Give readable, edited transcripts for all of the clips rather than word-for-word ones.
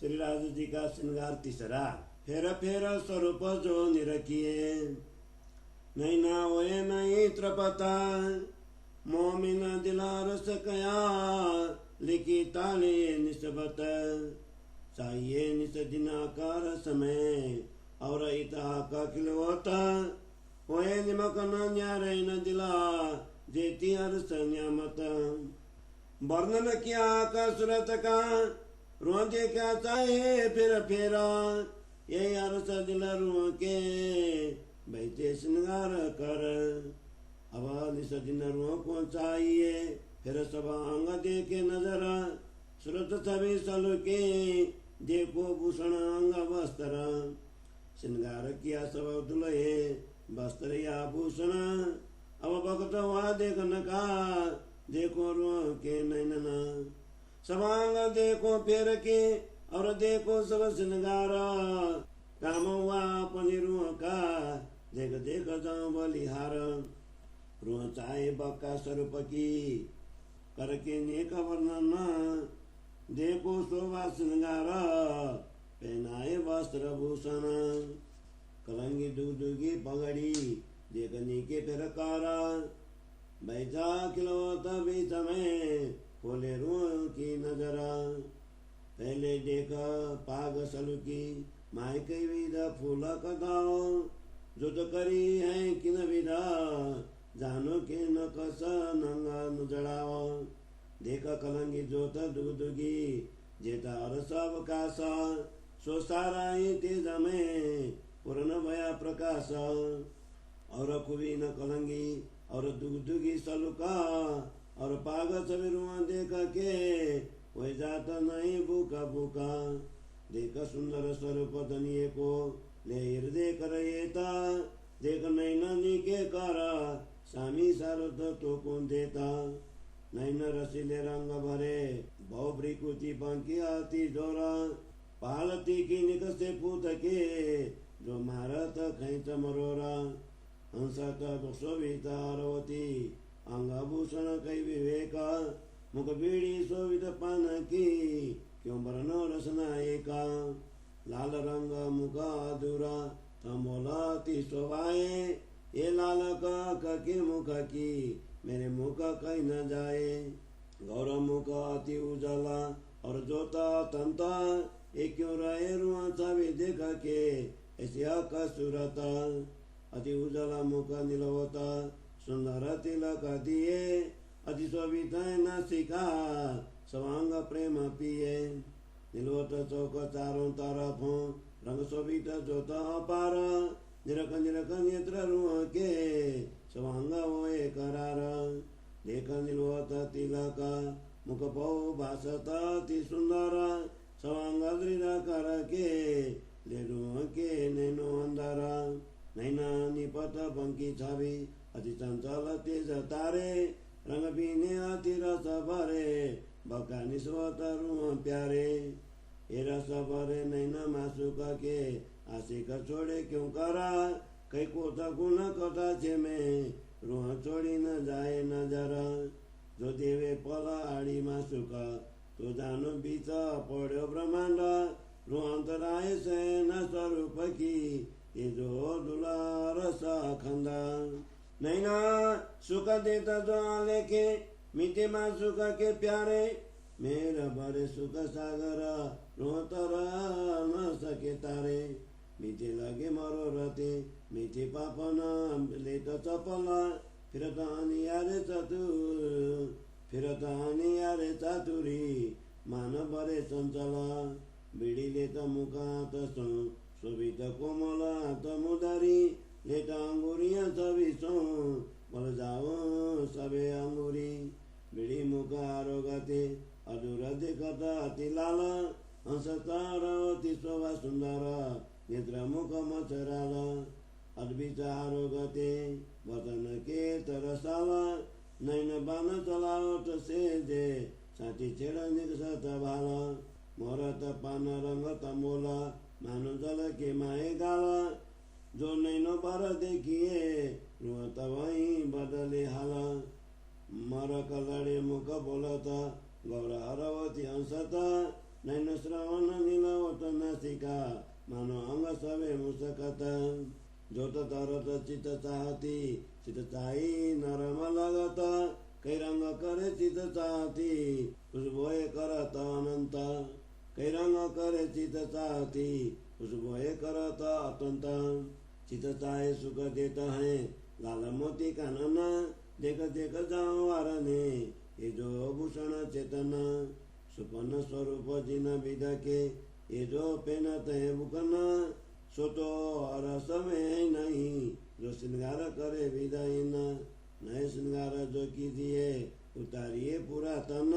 श्री राजू जी का श्रृंगार तीसरा। फेर फेर स्वरूप जो निरखिए, नैना होए नहीं त्रपता, मोमिन दिलार सकया, लिखी ताले निस्बत, चाहिए निस दिनाकार समय, और इता का खिलवता, होए निमक न न्यारे न दिला, जेती अर्स न्यामत, वर्णन किया का सूरत का, रोजे क्या चाहे फिर फेरा, ये अर्स दिल रुआ के, बैठे श्रृंगार कर, अब निस दिन रुआ को चाहिए, फिर सब अंग देखे नजर, सूरत सभी सलु के, देखो भूषण अंग वस्त्र, श्रृंगार किया सब दुल्हे, वस्त्र या भूषण, अब भक्त हुआ देखन का, देखो रुआ के नैनना, सवांग देखो फेर के, और देखो सब श्रृंगार, काम हुआ अपनी रुआ का, देख देख जाऊं बलिहार, रुआ चाहे बक्का स्वरूप की, करके नेक वर्णन, देखो शोभा श्रृंगार, पहनाए वस्त्र भूषण, कलंगी दुगदुगी पगड़ी, देखने के प्रकारा, बैठा खिलौता बीच में, खोले रुआ की नजरा, पहले देखा पाग सलु की, माय कई विधा फूल कदाओ, जो तो करी है किन विधा, जानो के न कस नंगा नुजड़ाओ, देखा कलंगी जोत दुगदुगी, जेता और सब कासा, सो सारा ही तेज में, पूर्ण भया प्रकाश, और खुबी न कलंगी, और दुगदुगी सलुका, और पाग सभी रुआ देखा के, वही जाता नहीं भूखा भूखा, देखा सुंदर स्वरूप धनिये को, ले हृदय करता, देख नैनी के कारा, स्वामी सारद तो कौन देता, नैन रसीले रंग भरे, बहु भ्रिकुति पंखी आती जोरा, पालती की निकसे पूत के, जो मारत खैच मरोरा, हंसत शोभिता आरवती, अंगभूषण कई विवेका, मुख बीड़ी शोभित पान की, क्यों बरनो रसना एका, लाल रंग मुख अधूरा, तमोलाती शोभाए, ये लाल का के मुख की, मेरे मुख कहीं न जाए, गौरव मुख अति उजाला, और जोता तंता, ये क्यों रहे रुआ सभी देखा के, ऐसिया का सूरता, अति उजाला मुख नीलवता, सुंदर तिलक दिए, अति शोभिता नासिका, स्वांग प्रेम पिए, नीलवत चौक चारों तरफों, रंग शोभित जोता अपार, निरख निरख नेत्र रुआ के, स्वांग होए करार, देख नीलवत तिलक, मुख पौ भाषत अति सुंदर, स्वांग दृढ़ कर के, ले रुआ के नैनो अंदर, नैना निपत पंखी छवि, अति चंचल तेज तारे, रंग पीने अति रस भरे, बका निस्वत रुआ प्यारे, ये रस भरे नैना मासुक के, आशिक छोड़े क्यों करा, कई कोता गुण कथा छे में, रुआ छोड़ी न जाए नजरा, जो देवे पला आड़ी मासुक, तो जानो बीच पड़ो ब्रह्मांड, रुआंतराय से न स्वरूप की, ये जो दुलार सा खंदा, नैना सुख देता जो आलेखे, मीठे मासुक के प्यारे, मेरा बड़े सुख सागर, रोतर न सके तारे, मीठे लगे मरो रते, मीठे पापन लेत चपला, फिर तानी यारे चातुरी, मान बरे चंचला, बिड़ी लेत मुखात शोभित कोमल हाथ मुदारी, लेत अंगुरिया सभी सो, बल जाओ सबे अंगुरी, बिड़ी मुख आरोगते, अधूर देखता अति लाल, हंसता अति शोभा सुंदर, नेत्र मुख मचराल, अद्भुत आरोगते, वतन के तरसाला, नैन बान चलावट से जे, साथी छेड़ निकसत भाला, मोरत पान रंग तमोला, मानो जल के माए गाला, जो नैनो बार देखिए, रुआत वहीं बदले हाला, मर कलड़े मुख बोलता, गौर हरवती हंसता, नैन श्रवण नीलवत नासिका मानो अंग सवे मुसकत जोत तरत चित चाहती चित चाही नरम लगत कई रंग करे चित चाहती खुशबोए करत अनंत कई रंग करे चित चाहती खुशबोए करत अतंत चित चाहे सुख देता है लाल मोती कानन देख देख जाओ वारने ये जो भूषण चेतन सुपन्न स्वरूप जिन विद के ये जो पेनत है बुकन सो तो रस में नहीं जो श्रृंगार करे विदाइन नए श्रृंगार जो कीजिए उतारिए पुरातन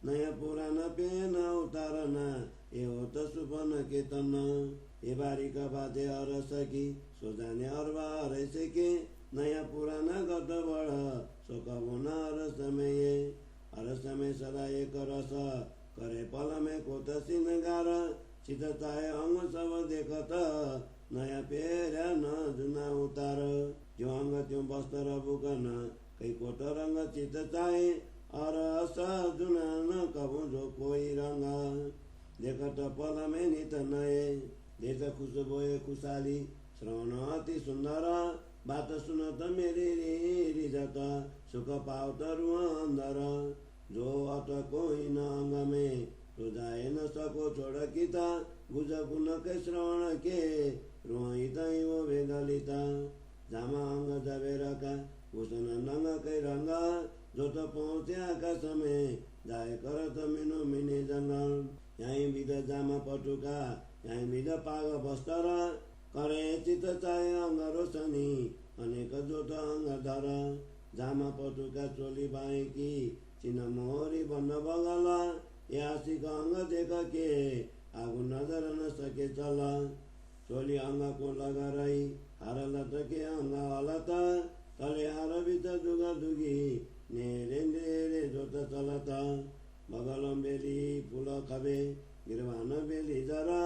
नया पुराना पेन उतारना ये हो तो सुपन्न के तन ये बारी का बाधे अरस की सो जाने और बार ऐसे के नया पुराना गत बड़ सो कबो न अरस में ये अरस में सदा एक रस करे पल में कोत सिंगार चित चाहे अंग सब देखत नया पेरा न जुना उतार जो अंग त्यों वस्त्र बुकन कई कोट रंग चित चाहे अरस जुना न कबू जो कोई रंग देखत पल में नित नए देख खुशबोए खुशाली श्रवण अति सुंदर बात सुनत मेरी रिजत सुख पावत रुआ अंदर जो अत कोई न अंग में तो जाए न सको छोड़ किता गुज गुन के श्रवण के रोहित वो वेदलिता जामा अंग जबेरा का भूषण नंग के रंगा जो तो पहुँचे आकाश में जाए करत मिनु मिनी जंगल यहीं विद जामा पटुका यहीं विद पाग बस्तर करे चित चाहे अंग रोशनी अनेक जो तो अंग धर जामा पटुका चोली बाई की चिन्ह मोहरी बन बगला यासिक अंग देख के आगु नजर न सके चला चोली अंग को लगा रही हार लटके अंग हलता तले हार बीच दुगा दुगी नेरे नेरे जोत चलता बगलम बेली फूल खबे गिरवान बेली जरा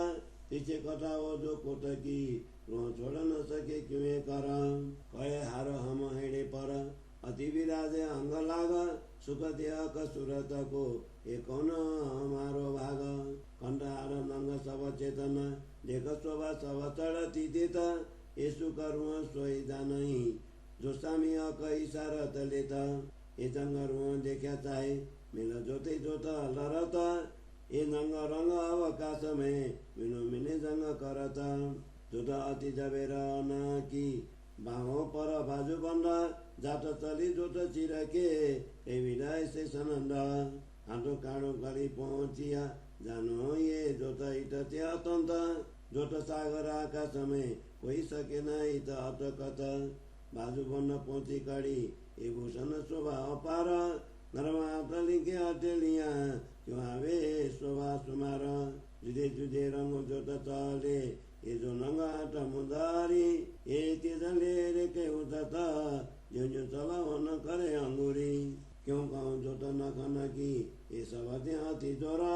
पीछे कटाओ जो कोटकी रो छोड़ न सके क्यों करा कहे हार हम हेड़े पर अति विराजे अंग लाग सुख देह कसुरत को ये कौन हमारो भाग कंठार नंग सब चेतन देख शोभा सब चढ़ती देता ये सुख रुआ सोई जानी जो सामी अक इशारत लेता ये जंग रुआ देखा चाहे मिल जोते जोता लरता ये नंग रंग अवकाश में मिनो मिने जंग करता जोता अति जबेरा न की बाहों पर बाजू बंदा जात चली जोत चिरके ए विदाय से सनंद हाथों काड़ो गली पहुंचिया जानो ये जोत इटते अतंत जोत सागर आकाश में कोई सके न इत अटकत बाजू बंद पहुंची कड़ी ए भूषण शोभा अपार नरमा के अटेलिया क्यों आवे शोभा सुमार जुदे जुदे रंग जोत चले ये जो नंगाट मुदारी ये तेजले रे के उठता जो जो चला न करे अंगूरी क्यों कहूँ जो तो न खाना की ये सब हाथी जोरा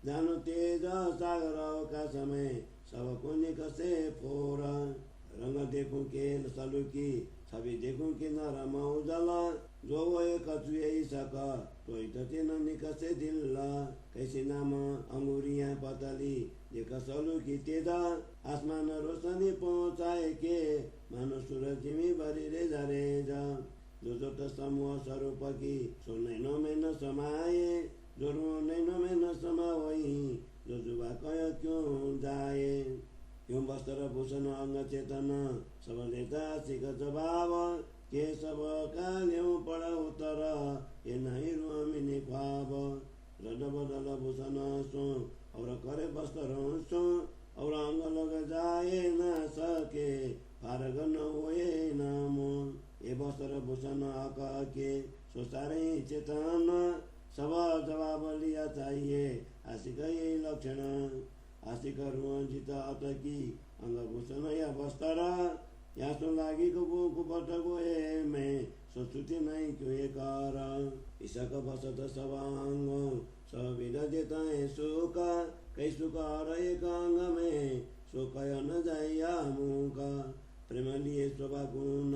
जानो तेज सागर अवकाश में सब को निकसे फोरा रंग देखूं के सलू की छवि देखूं के नरम उजला जो वो एक कचुए सका तो इतने न निकसे दिल्ला कैसी नाम अंगूरियां पतली देख सलू की तेजा आसमान रोशनी पहुंचाए के मानो सूरज में भरी रे जा जो जो तो समूह स्वरूप की सो नैनो में न समाये जो रो नैनो में न समा वही जो जुबा कह क्यों जाए क्यों वस्त्र भूषण अंग चेतन सब देता सिख जवाब के सब का न्यू पड़ा उतर ये नहीं रो मिनी ख्वाब रड बदल भूषण सो और करे वस्त्र सो और अंग लग जाए न सके फारग न होए नाम ये वस्त्र भूषण आका के सो सारे चेतन सब जवाब लिया चाहिए आशिक ये लक्षण आशिक रुआ जिता अटकी अंग भूषण या वस्त्र या तो लागी को पटको ए में सोचुते नहीं क्यों ये कार ईशक बसत सब अंग सब विद देता है सुख कई सुख और एक अंग में सुख न जाया मुँह का प्रेम लिए शोभा गुण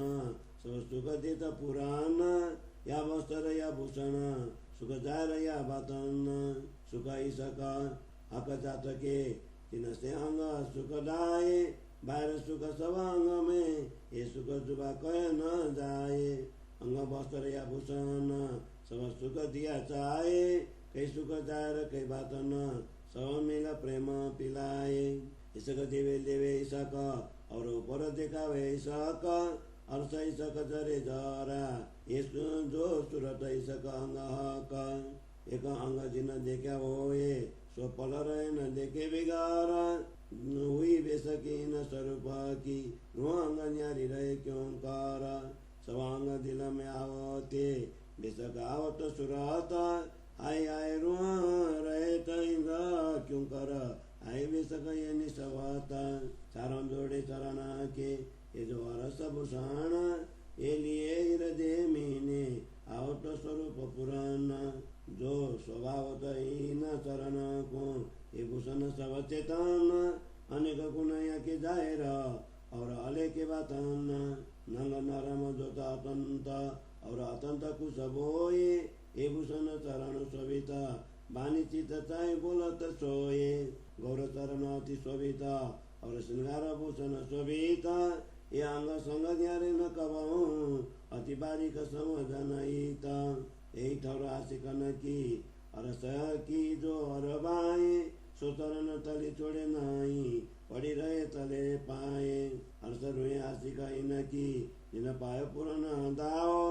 सब सुख देता पुराण या वस्त्र या भूषण सुख जार या बतन सुख ईशक हक चातके तिनसे अंग सुखदाये बाहिर सुख सब अंग में ये सुख जुबा कह न जाए अंग वस्त्र या भूषण सब सुख दिया चाहे कई सुख जाए कई बात न सब मिला प्रेम पिलाए इसक देवे देवे इसक और ऊपर देखावे इसक अर्थ इसक जरे जरा ये जो सुरत इसक अंग हक एक अंग जिन देखा होए सो पल रहे न देखे बिगारा हुई बेसकी न स्वरूप की रुआंग न्यारी रहे क्यों कारा सवांग दिल में आवते बेसक आवत सुराता आय आय रुआ रहे तैंगा क्यों कर आय बेसक ये निसवाता चारण जोड़े चरण के ये जो रस भूषण ये लिए हृदय मीने आवत स्वरूप पुराण जो स्वभावत हीन चरण को ये भूषण सब चेतन अनेक गुण के जाहिर और अले के बातन नंग नरम जोता अतंत और अतंत कुछ बोए ये भूषण चरण शोभिता बानी चित चाहे बोलत सोए गौर चरण अति शोभिता और श्रृंगार भूषण शोभिता ये अंग संग ज्ञारे न कबहूँ अति बारीक समझनईता यही ठौर आशिकन की अरस की जो अरबाए सो चरण तले छोड़े नहीं पड़ी रहे तले पाए हर्ष रुए आशिका इन की जिन पाए पुरन दाओ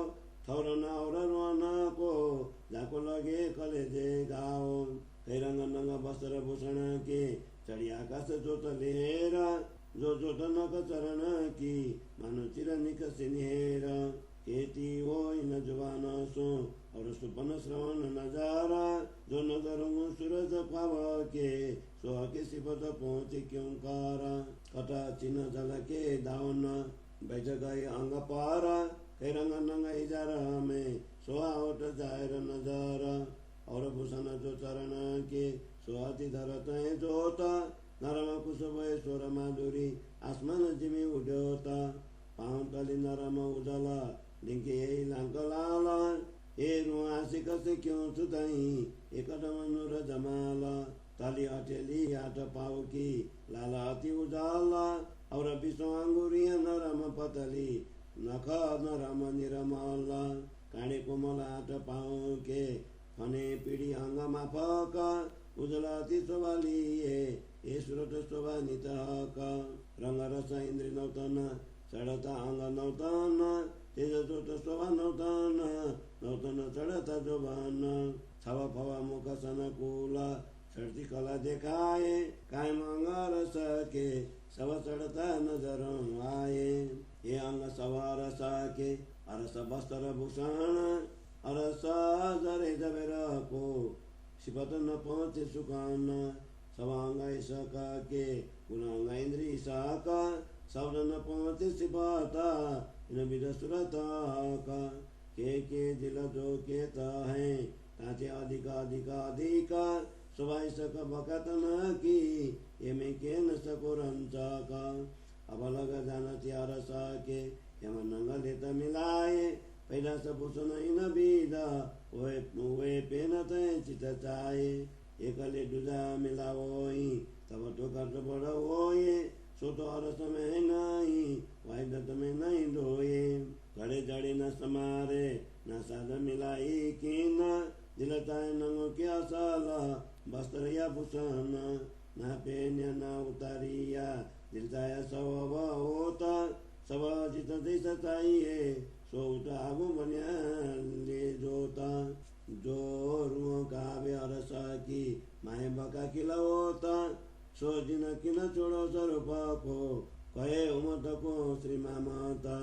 थौर न और रोन को जाको लगे कले जे गाओ कई रंग नंग वस्त्र भूषण के चढ़ी आकाश जोत लेरा जो जोत नक चरण की मानो चिर निकसिनेर खेती हो इन जुबान सो और सुपन श्रवण नजारा जो नजरों सूरज पाव के सो के सिपत पहुँचे क्यों कारा कटा चिन्ह जल के दावन बैठ गए अंग पारा कई रंग नंग इजारा में सो आवट जाहिर नजारा और भूषण जो चरण के सो अति धरत है जोता नरम कुसुम स्वर माधुरी आसमान जिमी उड्योता पाँव तली नरम उजला लिंके लांक लाला ए रुआसिक से क्यों सुताई एक मनोर जमाला ताली अटेली आठ पाव की लाला अति उजाला और विश्व अंगुरिया नरम पतली नख नरम निरमला काणे कोमल आठ पाव के फने पीढ़ी अंग माफक उजला अति शोभाली ये सुरत शोभा नित रंग रस इंद्र नौतन चढ़ता अंग नौतन तेज जोत शोभा नौतन नौतन चढ़ता जोबान छव फव मुख सन कूला चढ़ती कला देखाए कायम अंग रस के सब चढ़ता नजर आए ये अंग सवार के अरस वस्त्र भूषण अरस जरे जबेर को सिपत न पहुँचे सुकान सवांग सका के गुणांग इंद्री साका शब्द न पहुँचे सिपाता इन विद सुरता का के दिल जो केता है ताचे अधिका अधिका अधिका सुभाई सक बकत न की ये में के न सको रंचा का अब लग जाना त्यार सा के यम नंग लेता मिलाए पैदा सब भूषण इन बीदा ओए पेन तय चित चाहे एकले दुजा मिलाओई तब तो कर्त बड़ होए सो तो अरस में नहीं वायदत में नहीं धोए घड़े जड़े न समारे न साध मिलाई कीन दिलताए नंगो क्या साला वस्त्र या भूषण न पेन्या न उतारिया दिलताया सब होता सब जित दिस चाहिए सो उठा आगो बनिया ले जोता जो रुओं का अरसा की माए बका खिलाओता सो जिन किन छोड़ो स्वरूप को कहे उमत को श्री माता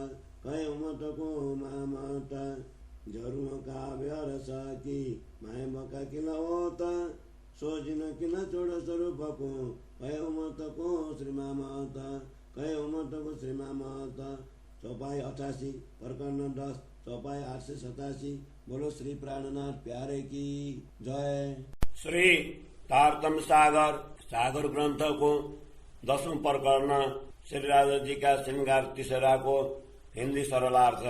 कहे उमत को माता जरूर का अरसा की माए बका खिलाओता सो जिन किन छोड़ो स्वरूप को कहे उमत को श्री माता कहे उमत को श्री माता चौपाई 88 प्रकरण 10 चौपाई 887 बोलो श्री प्राणनाथ प्यारे की जय। श्री तारतम सागर सागर ग्रंथ को 10वां प्रकरण श्री राजा जी का श्रृंगार तीसरा को हिंदी सरलार्थ।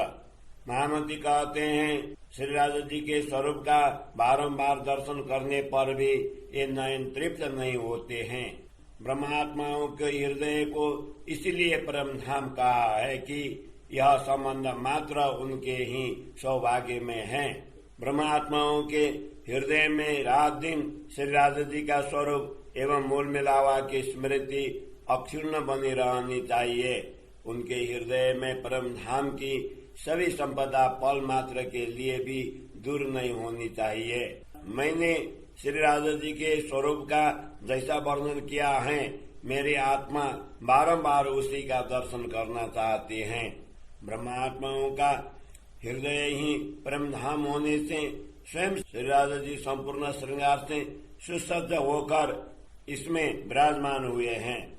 महामती कहते हैं श्री राधा जी के स्वरूप का बारंबार दर्शन करने पर भी ये नयन तृप्त नहीं होते हैं। ब्रह्मात्माओं के हृदय को इसलिए परम धाम कहा है कि यह संबंध मात्र उनके ही सौभाग्य में है। ब्रह्मात्माओं के हृदय में रात दिन श्री राधा जी का स्वरूप एवं मूल मिलावा की स्मृति अक्षुण्ण बनी रहनी चाहिए। उनके हृदय में परम धाम की सभी संपदा पल मात्र के लिए भी दूर नहीं होनी चाहिए। मैंने श्री राधा जी के स्वरूप का जैसा वर्णन किया है, मेरी आत्मा बारंबार उसी का दर्शन करना चाहती है। ब्रह्मात्माओं का हृदय ही परम धाम होने से स्वयं श्री राधा जी संपूर्ण श्रृंगार से सुसज्ज होकर इसमें विराजमान हुए हैं।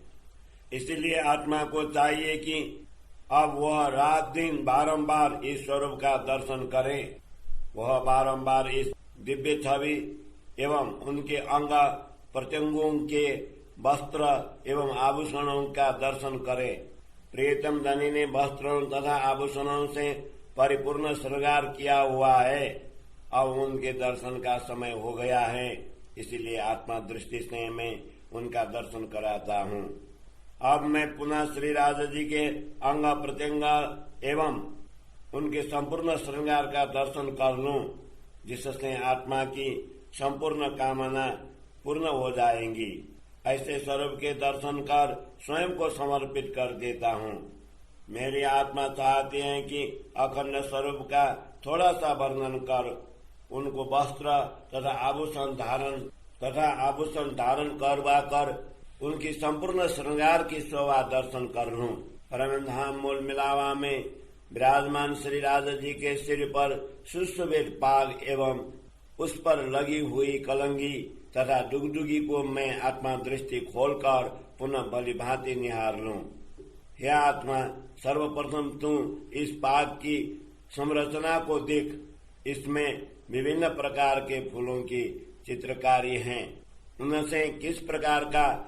इसलिए आत्मा को चाहिए कि अब वह रात दिन बारंबार इस स्वरूप का दर्शन करे। वह बारंबार इस दिव्य छवि एवं उनके अंग प्रत्यंगों के वस्त्र एवं आभूषणों का दर्शन करे। प्रियतम धनी ने वस्त्रों तथा आभूषणों से परिपूर्ण श्रृंगार किया हुआ है। अब उनके दर्शन का समय हो गया है, इसलिए आत्मा दृष्टि से मैं उनका दर्शन कराता हूँ। अब मैं पुनः श्री राधा जी के अंग प्रत्यंग एवं उनके संपूर्ण श्रृंगार का दर्शन कर लूं, जिससे आत्मा की संपूर्ण कामना पूर्ण हो जाएंगी। ऐसे स्वरूप के दर्शन कर स्वयं को समर्पित कर देता हूँ। मेरी आत्मा चाहती है कि अखंड स्वरूप का थोड़ा सा वर्णन कर उनको वस्त्र तथा आभूषण धारण करवा कर उनकी संपूर्ण श्रृंगार की शोभा दर्शन कर लूं। परम धाम मूल मिलावा में विराजमान श्री राधा जी के सिर पर सुशोभित पाग एवं उस पर लगी हुई कलंगी तथा डुगडुगी को मैं आत्मा दृष्टि खोलकर पुनः भली भांति निहार लूं। हे आत्मा, सर्वप्रथम तू इस पाग की संरचना को देख। इसमें विभिन्न प्रकार के फूलों की चित्रकारी है। उनसे किस प्रकार का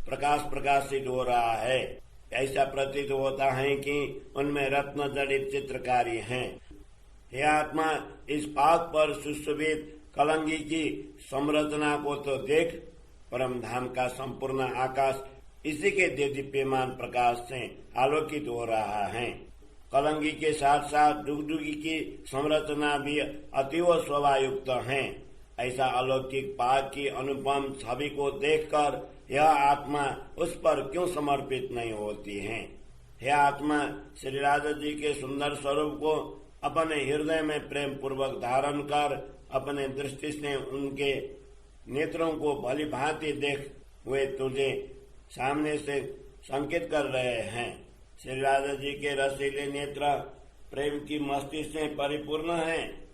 प्रकाश प्रकाशित हो रहा है। ऐसा प्रतीत होता है कि उनमें रत्न जड़ित चित्रकारी है। हे आत्मा, इस पाग पर सुशोभित कलंगी की संरचना को तो देख। परम धाम का संपूर्ण आकाश इसी के देदीप्यमान प्रकाश से आलोकित हो रहा है। कलंगी के साथ साथ डुगडुगी की संरचना भी अतीव शोभायुक्त है। ऐसा अलौकिक पाग की अनुपम छवि को देखकर यह आत्मा उस पर क्यों समर्पित नहीं होती है। हे आत्मा, श्री राधा जी के सुंदर स्वरूप को अपने हृदय में प्रेम पूर्वक धारण कर अपने दृष्टि से उनके नेत्रों को भली भांति देख हुए तुझे सामने से संकेत कर रहे हैं। श्री राधा जी के रसीले नेत्र प्रेम की मस्ती से परिपूर्ण हैं।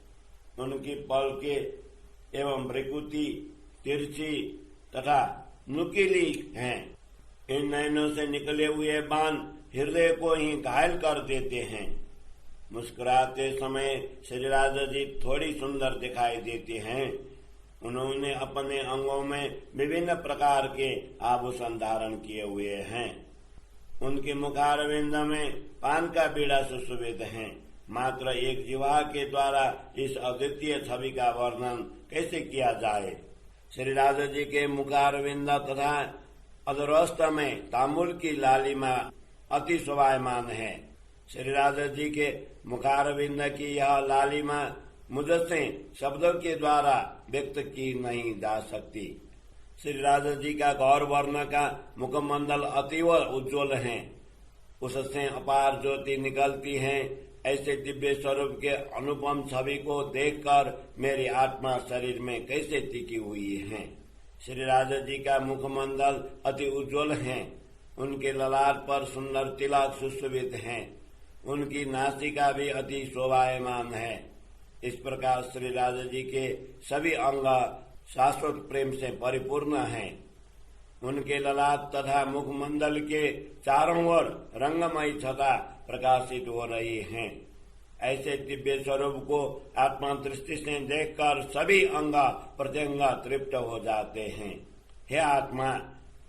उनकी पलके एवं भ्रुकुटी तिरछी तथा नुकीली हैं। इन नयनों से निकले हुए बाण हृदय को ही घायल कर देते हैं। मुस्कुराते समय श्री राधा जी थोड़ी सुंदर दिखाई देती हैं। उन्होंने अपने अंगों में विभिन्न प्रकार के आभूषण धारण किए हुए हैं। उनके मुखारविंद में पान का बीड़ा सुशोभित है। मात्र एक जिह्वा के द्वारा इस अद्वितीय छवि का वर्णन कैसे किया जाए। श्री राधा जी के मुखारविंद तथा अधरस्थ में तांबुल की लालिमा अति शोभायमान है। श्री राधा जी के मुखारविंद की यह लालिमा मुझसे शब्दों के द्वारा व्यक्त की नहीं जा सकती। श्री राधा जी का गौर वर्ण का मुखमंडल अतीव उज्ज्वल है। उससे अपार ज्योति निकलती है। ऐसे दिव्य स्वरूप के अनुपम छवि को देखकर मेरी आत्मा शरीर में कैसे टिकी हुई है। श्री राधा जी का मुखमंडल अति उज्ज्वल है। उनके ललाट पर सुंदर तिलक सुशोभित है। उनकी नासिका भी अति शोभायमान है। इस प्रकार श्री राधा जी के सभी अंग शाश्वत प्रेम से परिपूर्ण हैं। उनके ललाट तथा मुखमंडल के चारों ओर रंगमयी छटा प्रकाशित हो रही हैं। ऐसे दिव्य स्वरूप को आत्मा दृष्टि से देखकर सभी अंग प्रत्यंग तृप्त हो जाते हैं। हे आत्मा,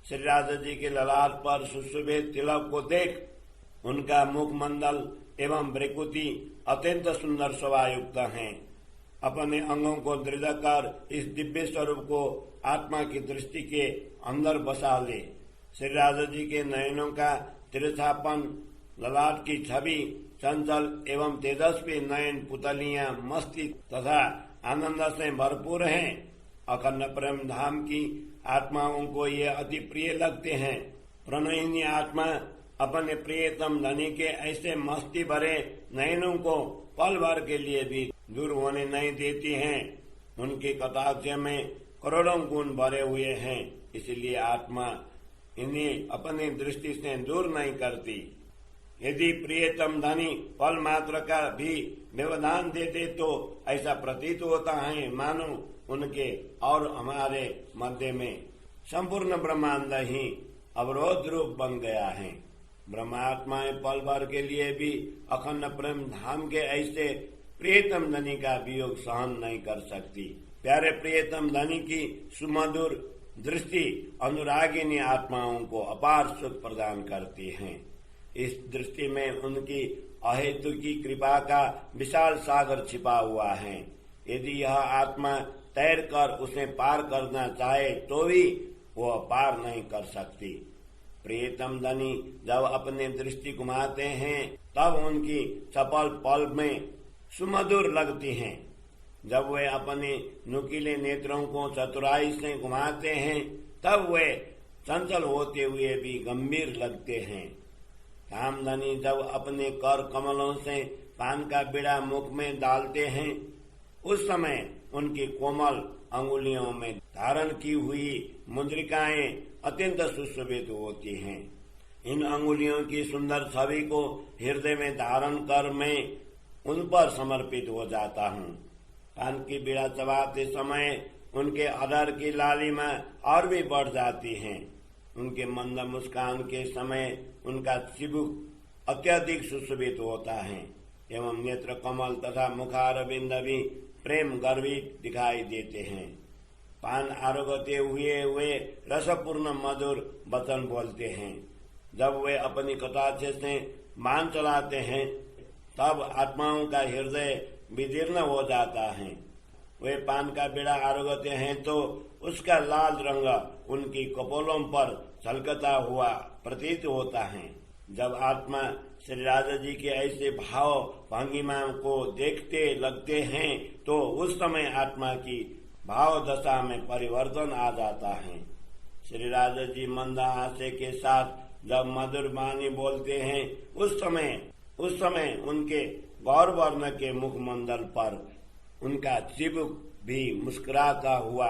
श्री राधा जी के ललाट पर सुशोभित तिलक को देख। उनका मुखमंडल एवं ब्रिकुति अत्यंत सुंदर शोभायुक्त हैं। अपने अंगों को दृढ़ कर इस दिव्य स्वरूप को आत्मा की दृष्टि के अंदर बसा ले। श्री राजा जी के नयनों का तिरछापन, ललाट की छवि चंचल एवं तेजस्वी नयन पुतलियां मस्ती तथा आनंद से भरपूर हैं। अखंड प्रेम धाम की आत्माओं को ये अति प्रिय लगते हैं। प्रणयिनी आत्मा अपने प्रियतम धनी के ऐसे मस्ती भरे नयनों को पल भर के लिए भी दूर होने नहीं देती हैं। उनके कटाक्ष में करोड़ों गुण भरे हुए हैं, इसलिए आत्मा इन्हें अपनी दृष्टि से दूर नहीं करती। यदि प्रियतम धनी पल मात्र का भी व्यवधान देते तो ऐसा प्रतीत होता है मानो उनके और हमारे मध्य में संपूर्ण ब्रह्मांड ही अवरोध रूप बन गया है। ब्रह्मात्माएं पल भर के लिए भी अखंड प्रेम धाम के ऐसे प्रियतम धनी का वियोग सहन नहीं कर सकती। प्यारे प्रियतम धनी की सुमधुर दृष्टि अनुरागिनी आत्माओं को अपार सुख प्रदान करती है। इस दृष्टि में उनकी अहेतु की कृपा का विशाल सागर छिपा हुआ है। यदि यह आत्मा तैर कर उसे पार करना चाहे तो भी वो पार नहीं कर सकती। प्रियतम धनी जब अपने दृष्टि घुमाते हैं तब उनकी चपल पल में सुमधुर लगती हैं। जब वे अपने नुकीले नेत्रों को चतुराई से घुमाते हैं तब वे चंचल होते हुए भी गंभीर लगते हैं। कामधनी जब अपने कर कमलों से पान का बीड़ा मुख में डालते हैं उस समय उनकी कोमल अंगुलियों में धारण की हुई मुद्रिकाएं अत्यंत सुशोभित होती हैं। इन अंगुलियों की सुंदर छवि को हृदय में धारण कर मैं उन पर समर्पित हो जाता हूँ। पान की बीड़ा चबाते समय उनके अधर की लालिमा और भी बढ़ जाती है। उनके मंद मुस्कान के समय उनका चिबुक अत्यधिक सुशोभित होता है एवं नेत्र कमल तथा मुखारविंद भी प्रेम गर्वित दिखाई देते हैं। पान आरोगते हुए वे रसपूर्ण मधुर वचन बोलते हैं। जब वे अपनी कटाक्ष से बाण चलाते हैं तब आत्माओं का हृदय विदीर्ण हो जाता है। वे पान का बीड़ा आरोगते हैं तो उसका लाल रंग उनकी कपोलों पर छलकता हुआ प्रतीत होता है। जब आत्मा श्री राजा जी के ऐसे भाव भंगिमा को देखते लगते हैं तो उस समय आत्मा की भाव दशा में परिवर्तन आ जाता है। श्री राजा जी मंद हास्य के साथ जब मधुर वाणी बोलते हैं उस समय उनके गौर वर्ण के मुखमंडल पर उनका चिबुक भी मुस्कुराता हुआ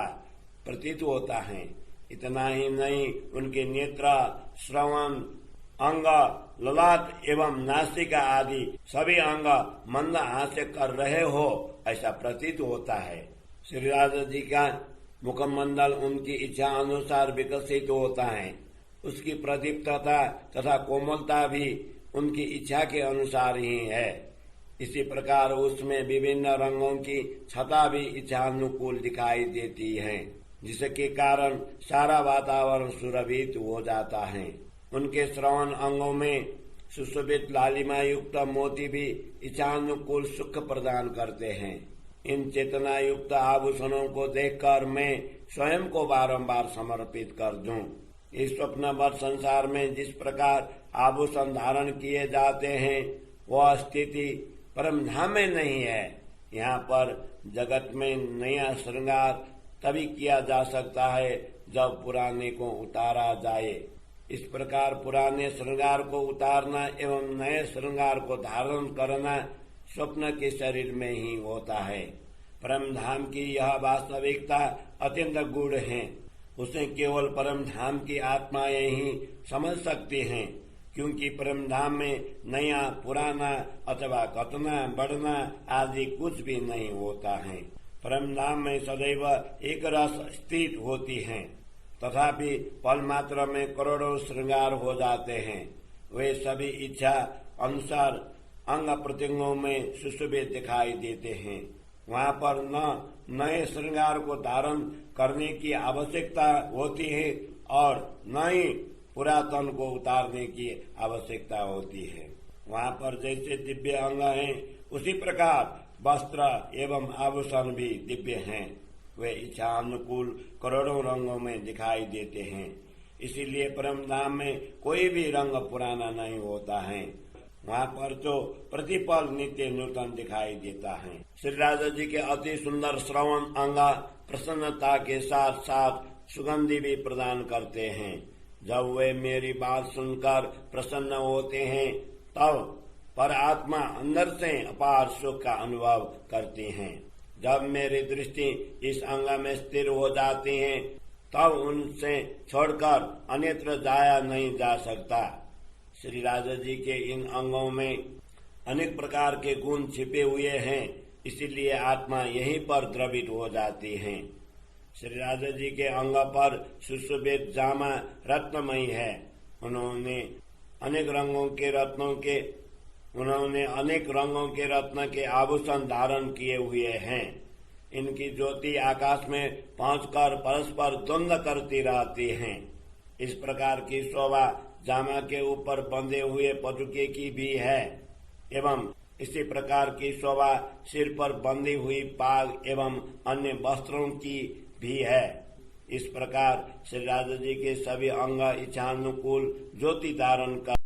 प्रतीत होता है। इतना ही नहीं, उनके नेत्र, श्रवण, अंग, ललाट एवं नासिका आदि सभी अंग मंद हास्य कर रहे हो ऐसा प्रतीत होता है। श्री राजा जी का मुखमंडल उनकी इच्छा अनुसार विकसित होता है। उसकी प्रदीप्तता तथा कोमलता भी उनकी इच्छा के अनुसार ही है। इसी प्रकार उसमें विभिन्न रंगों की छटा भी इच्छानुकूल दिखाई देती है, जिसके कारण सारा वातावरण सुरभित हो जाता है। उनके श्रवण अंगों में सुशोभित लालिमा युक्त मोती भी इच्छानुकूल सुख प्रदान करते हैं। इन चेतना युक्त आभूषणों को देखकर मैं स्वयं को बारंबार समर्पित कर दूं। इस स्वप्नवत संसार में जिस प्रकार आभूषण धारण किए जाते हैं वह स्थिति परमधाम में नहीं है। यहाँ पर जगत में नया श्रृंगार तभी किया जा सकता है जब पुराने को उतारा जाए। इस प्रकार पुराने श्रृंगार को उतारना एवं नए श्रृंगार को धारण करना स्वप्न के शरीर में ही होता है। परम धाम की यह वास्तविकता अत्यंत गूढ़ है। उसे केवल परम धाम की आत्माएं ही समझ सकती हैं, क्योंकि परम धाम में नया पुराना अथवा घटना बढ़ना आदि कुछ भी नहीं होता है। परम धाम में सदैव एक रस स्थित होती है। तथापि पल मात्र में करोड़ों श्रृंगार हो जाते हैं। वे सभी इच्छा अनुसार अंग प्रत्यंगों में सुशोभित दिखाई देते हैं। वहाँ पर न नए श्रृंगार को धारण करने की आवश्यकता होती है और न ही पुरातन को उतारने की आवश्यकता होती है। वहाँ पर जैसे दिव्य अंग हैं, उसी प्रकार वस्त्र एवं आभूषण भी दिव्य हैं। वे इच्छा अनुकूल करोड़ों रंगों में दिखाई देते हैं। इसीलिए परम धाम में कोई भी रंग पुराना नहीं होता है। वहाँ पर तो प्रतिपल नित्य नूतन दिखाई देता है। श्री राजा जी के अति सुंदर श्रवण अंग प्रसन्नता के साथ साथ सुगंधि भी प्रदान करते हैं। जब वे मेरी बात सुनकर प्रसन्न होते हैं, तब पर आत्मा अंदर से अपार सुख का अनुभव करती हैं। जब मेरी दृष्टि इस अंग में स्थिर हो जाती है, तब उनसे छोड़कर अन्यत्र जाया नहीं जा सकता। श्री राजा जी के इन अंगों में अनेक प्रकार के गुण छिपे हुए हैं, इसीलिए आत्मा यहीं पर द्रवित हो जाती है। श्री राजा जी के अंग पर सुशोभित जामा रत्नमयी है। उन्होंने अनेक रंगों के रत्न के आभूषण धारण किए हुए हैं। इनकी ज्योति आकाश में पहुंचकर परस्पर द्वंद्व करती रहती है। इस प्रकार की शोभा जामा के ऊपर बंधे हुए पटुके की भी है एवं इसी प्रकार की शोभा सिर पर बंधी हुई पाग एवं अन्य वस्त्रों की भी है। इस प्रकार श्री राजा जी के सभी अंग इच्छानुकूल ज्योति धारण कर